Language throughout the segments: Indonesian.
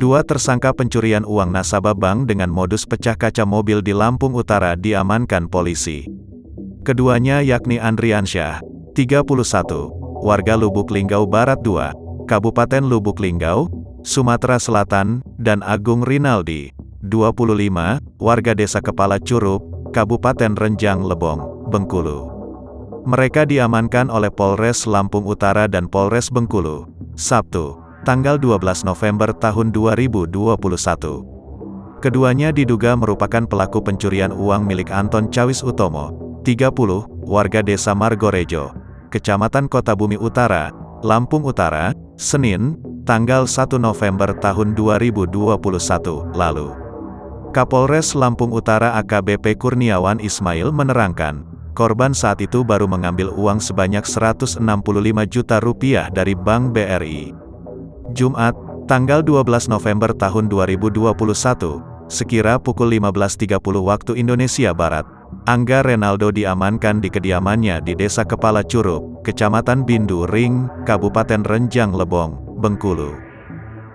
Dua tersangka pencurian uang nasabah bank dengan modus pecah kaca mobil di Lampung Utara diamankan polisi. Keduanya yakni Andriansyah, 31, warga Lubuk Linggau Barat 2, Kabupaten Lubuk Linggau, Sumatera Selatan, dan Agung Rinaldi, 25, warga Desa Kepala Curup, Kabupaten Renjang Lebong, Bengkulu. Mereka diamankan oleh Polres Lampung Utara dan Polres Bengkulu, Sabtu, tanggal 12 November tahun 2021. Keduanya diduga merupakan pelaku pencurian uang milik Anton Cawis Utomo, 30, warga Desa Margorejo, Kecamatan Kota Bumi Utara, Lampung Utara, Senin, tanggal 1 November tahun 2021 lalu. Kapolres Lampung Utara AKBP Kurniawan Ismail menerangkan, korban saat itu baru mengambil uang sebanyak Rp165 juta dari Bank BRI. Jumat, tanggal 12 November tahun 2021, sekira pukul 15.30 waktu Indonesia Barat, Angga Renaldo diamankan di kediamannya di Desa Kepala Curup, Kecamatan Bindu Ring, Kabupaten Renjang Lebong, Bengkulu.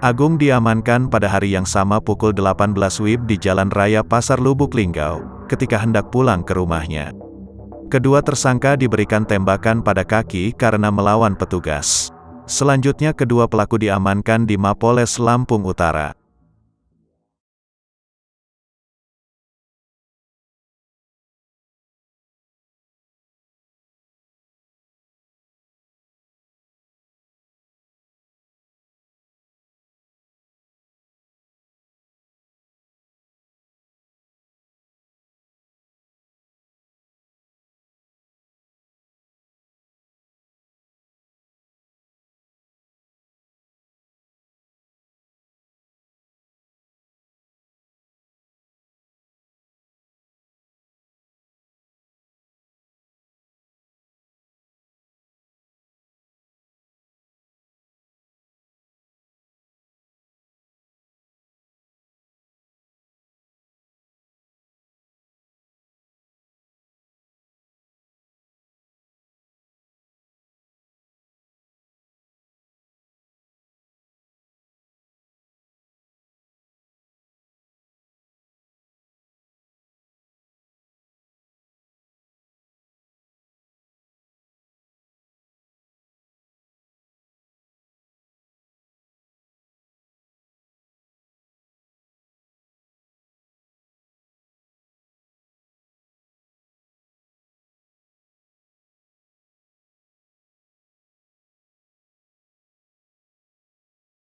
Agung diamankan pada hari yang sama pukul 18 WIB di Jalan Raya Pasar Lubuk Linggau, ketika hendak pulang ke rumahnya. Kedua tersangka diberikan tembakan pada kaki karena melawan petugas. Selanjutnya kedua pelaku diamankan di Mapolres Lampung Utara.